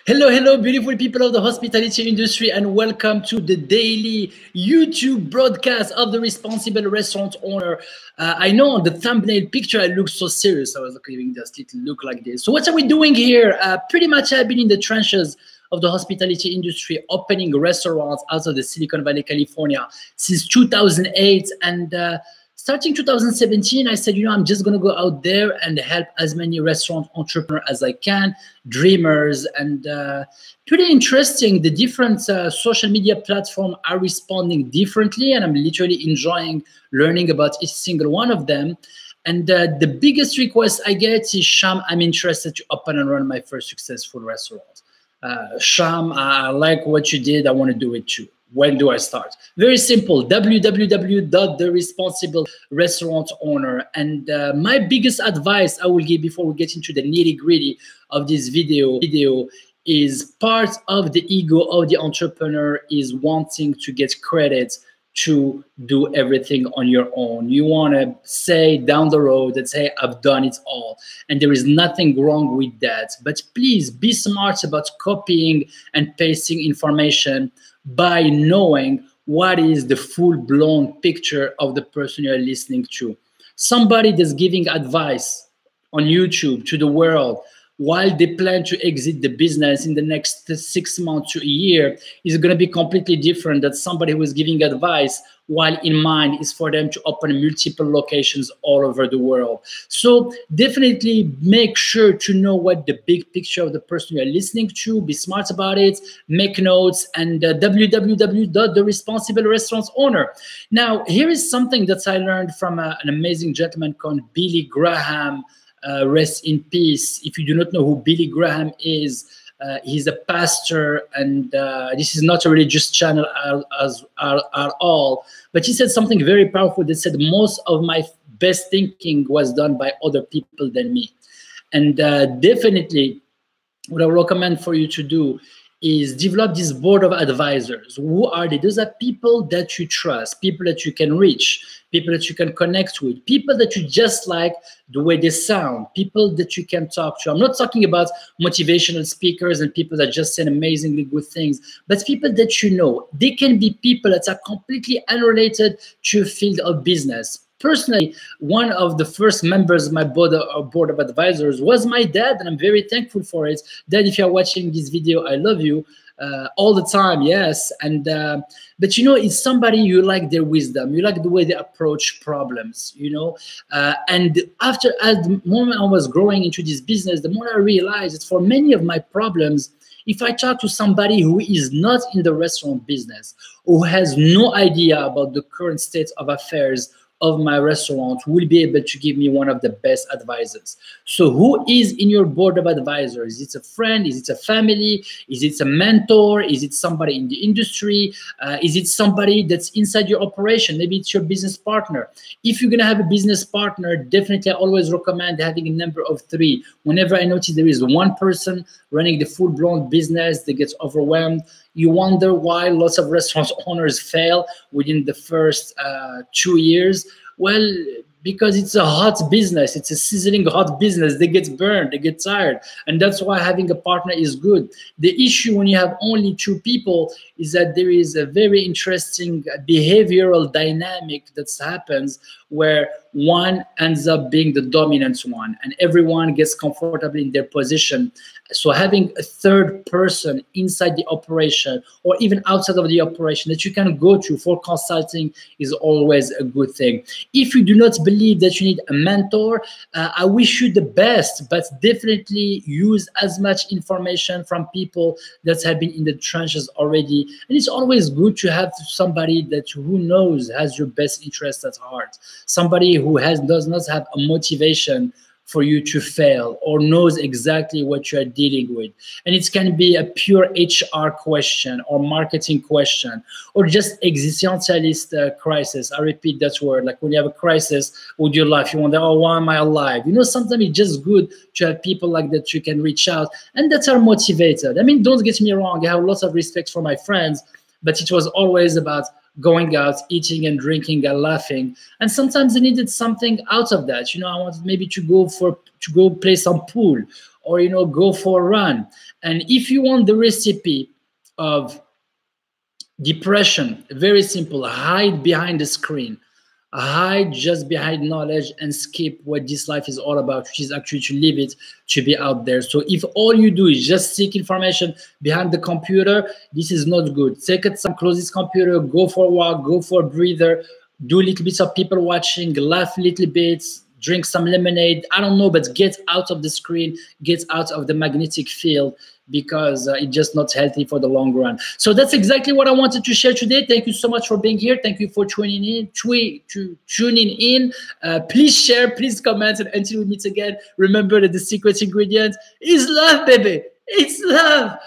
Hello, hello, beautiful people of the hospitality industry, and welcome to the daily YouTube broadcast of the Responsible Restaurant Owner. I know on the thumbnail picture I look so serious. I was giving this little look like this. So what are we doing here? Pretty much I've been in the trenches of the hospitality industry, opening restaurants out of the Silicon Valley, California since 2008. And starting 2017, I said, I'm just going to go out there and help as many restaurant entrepreneurs as I can, dreamers, and pretty interesting. The different social media platforms are responding differently, and I'm literally enjoying learning about each single one of them. And the biggest request I get is, Sham, I'm interested to open and run my first successful restaurant. Sham, I like what you did. I want to do it too. When do I start? Very simple, www.theresponsiblerestaurantowner. And my biggest advice I will give before we get into the nitty gritty of this video is part of the ego of the entrepreneur is wanting to get credit to do everything on your own. You want to say down the road that, hey, I've done it all. And there is nothing wrong with that. But please be smart about copying and pasting information by knowing what is the full-blown picture of the person you're listening to. Somebody that's giving advice on YouTube to the world while they plan to exit the business in the next 6 months to a year is going to be completely different than somebody who is giving advice while in mind is for them to open multiple locations all over the world. So definitely make sure to know what the big picture of the person you're listening to, be smart about it, make notes, and www.theresponsiblerestaurantowner. Now, here is something that I learned from an amazing gentleman called Billy Graham. Rest in peace. If you do not know who Billy Graham is, he's a pastor, and this is not a religious channel at all. But he said something very powerful that said, most of my best thinking was done by other people than me. And definitely what I recommend for you to do is develop this board of advisors. Who are they? Those are people that you trust, people that you can reach, people that you can connect with, people that you just like the way they sound, people that you can talk to. I'm not talking about motivational speakers and people that just say amazingly good things, but people that you know. They can be people that are completely unrelated to your field of business. Personally, one of the first members of my board of advisors was my dad, and I'm very thankful for it. Dad, if you're watching this video, I love you all the time, yes. And but it's somebody you like their wisdom, you like the way they approach problems, and as the moment I was growing into this business, the more I realized that for many of my problems, if I talk to somebody who is not in the restaurant business, who has no idea about the current state of affairs of my restaurant, will be able to give me one of the best advisors. So who is in your board of advisors? Is it a friend? Is it a family? Is it a mentor? Is it somebody in the industry? Is it somebody that's inside your operation? Maybe it's your business partner. If you're going to have a business partner, definitely I always recommend having a number of 3. Whenever I notice there is one person running the full-blown business that gets overwhelmed, you wonder why lots of restaurant owners fail within the first 2 years. Well, because it's a hot business. It's a sizzling hot business. They get burned, they get tired. And that's why having a partner is good. The issue when you have only 2 people is that there is a very interesting behavioral dynamic that happens where one ends up being the dominant one and everyone gets comfortable in their position. So having a third person inside the operation or even outside of the operation that you can go to for consulting is always a good thing. If you do not believe that you need a mentor, I wish you the best, but definitely use as much information from people that have been in the trenches already. And it's always good to have somebody that who knows has your best interest at heart, somebody who does not have a motivation for you to fail or knows exactly what you are dealing with. And it can be a pure HR question or marketing question or just existentialist crisis. I repeat that word, like when you have a crisis with your life, you wonder, oh, why am I alive? Sometimes it's just good to have people like that you can reach out and that are motivated. I mean, don't get me wrong, I have lots of respect for my friends, but it was always about going out, eating and drinking and laughing. And sometimes I needed something out of that. I wanted maybe to go play some pool or go for a run. And if you want the recipe of depression, very simple: hide behind the screen, hide just behind knowledge, and skip what this life is all about, which is actually to live it, to be out there. So if all you do is just seek information behind the computer, this is not good. Take it some, close this computer, go for a walk, go for a breather, do a little bit of people watching, laugh a little bit, drink some lemonade, I don't know, but get out of the screen, get out of the magnetic field, because it's just not healthy for the long run. So that's exactly what I wanted to share today. Thank you so much for being here. Thank you for tuning in. Please share, please comment, and until we meet again, remember that the secret ingredient is love, baby. It's love.